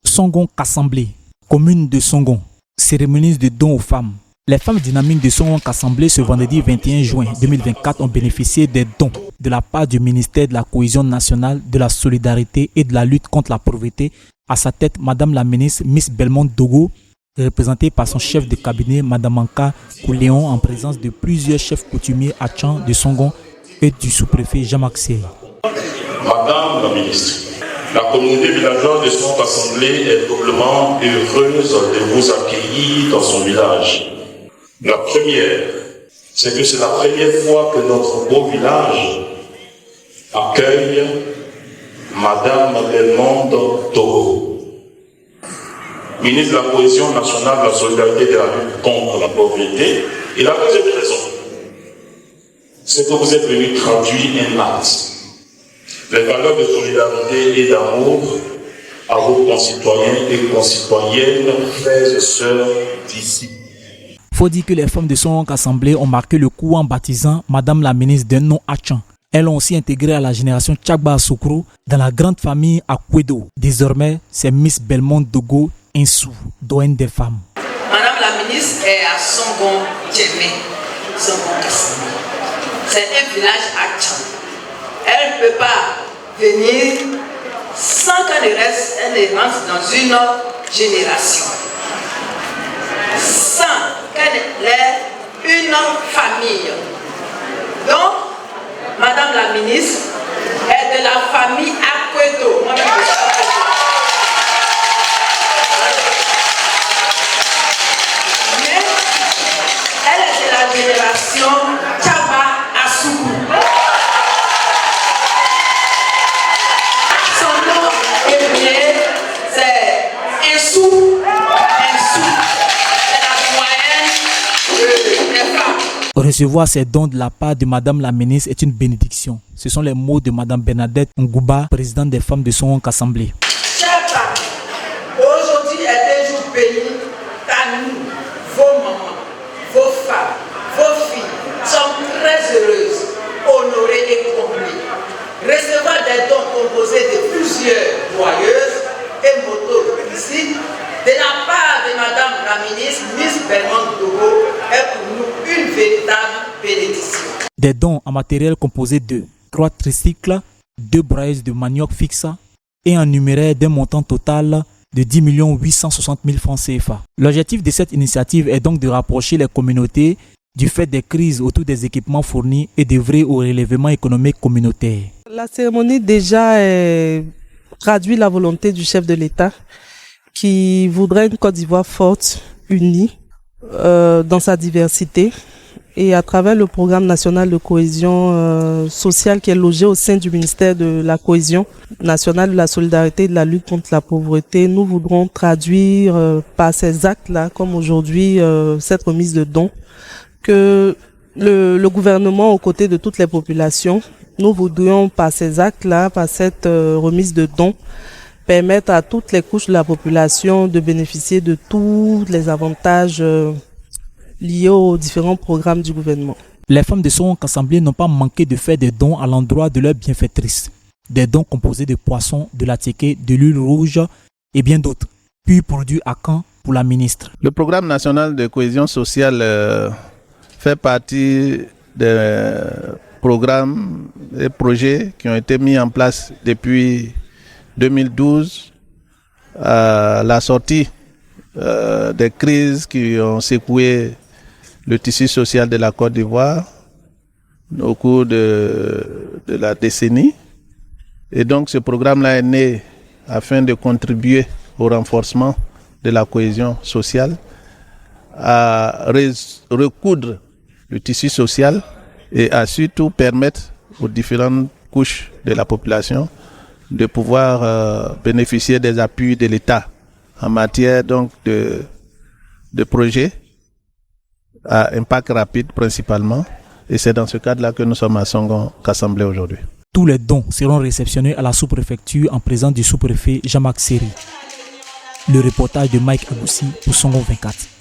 Songon Kassamblé, commune de Songon, cérémonie de dons aux femmes. Les femmes dynamiques de Songon Kassamblé ce vendredi 21 juin 2024 ont bénéficié des dons de la part du ministère de la Cohésion nationale, de la solidarité et de la lutte contre la pauvreté. À sa tête, Madame la ministre Miss Belmont Dogo, représentée par son chef de cabinet, Madame Anka Kouléon, en présence de plusieurs chefs coutumiers Achan de Songon et du sous-préfet Jean-Marc Sey. Madame la ministre, la communauté villageoise de Songon Kassamblé est doublement heureuse de vous accueillir dans son village. La première, c'est que c'est la première fois que notre beau village accueille Madame Belmont Dogo, ministre de la Cohésion nationale, de la solidarité et de la lutte contre la pauvreté. Et la deuxième raison, c'est que vous êtes venu traduire un acte, les valeurs de solidarité et d'amour à vos concitoyens et concitoyennes, frères et sœurs d'ici. Faut dire que les femmes de Songon Kassamblé ont marqué le coup en baptisant Madame la ministre d'un nom Achan. Elles ont aussi intégré à la génération Tchagba Soukrou dans la grande famille Akwedo. Désormais, c'est Miss Belmont Dogo Insou, doyenne des femmes. Madame la ministre est à Songon Djemé, Songon Kassamblé. C'est un village Achan. Elle ne peut pas venir sans qu'elle reste, elle rentre dans une autre génération. Sans qu'elle ait une autre famille. Donc, Madame la ministre est de la famille Akwedo. Mais elle est de la génération Tchaba Assoukou. Son nom est bien, c'est Insou. Recevoir ces dons de la part de Madame la ministre est une bénédiction. Ce sont les mots de Madame Bernadette Ngouba, présidente des femmes de Songon Kassamblé. Chers parents, aujourd'hui est un jour béni à nous, vos mamans, vos femmes, vos filles sont très heureuses, honorées et comblées. Recevoir des dons composés de plusieurs joyeuses et motos ici, de la part de Madame la ministre Miss Belmont Dogo, est pour nous une véritable bénédiction. Des dons en matériel composé de 3 tricycles, 2 brailleuses de manioc fixe et un numéraire d'un montant total de 10 860 000 francs CFA. L'objectif de cette initiative est donc de rapprocher les communautés du fait des crises autour des équipements fournis et d'œuvrer au relèvement économique communautaire. La cérémonie déjà traduit la volonté du chef de l'État qui voudrait une Côte d'Ivoire forte, unie, dans sa diversité. Et à travers le programme national de cohésion sociale qui est logé au sein du ministère de la Cohésion nationale, de la solidarité et de la lutte contre la pauvreté, nous voudrons traduire par ces actes-là, comme aujourd'hui cette remise de dons, que le gouvernement, aux côtés de toutes les populations, nous voudrions par ces actes-là, par cette remise de dons, permettre à toutes les couches de la population de bénéficier de tous les avantages liés aux différents programmes du gouvernement. Les femmes de Songon Kassamblé n'ont pas manqué de faire des dons à l'endroit de leurs bienfaitrices. Des dons composés de poissons, de la tiéké, de l'huile rouge et bien d'autres, puis produits à Caen pour la ministre. Le programme national de cohésion sociale fait partie des programmes et projets qui ont été mis en place depuis 2012 à la sortie des crises qui ont secoué le tissu social de la Côte d'Ivoire au cours de la décennie. Et donc ce programme-là est né afin de contribuer au renforcement de la cohésion sociale, à recoudre le tissu social et à surtout permettre aux différentes couches de la population de pouvoir bénéficier des appuis de l'État en matière donc de projets à impact rapide principalement. Et c'est dans ce cadre-là que nous sommes à Songon Kassamblé aujourd'hui. Tous les dons seront réceptionnés à la sous-préfecture en présence du sous-préfet Jean-Marc Sey. Le reportage de Mike Agoussi pour Songo 24.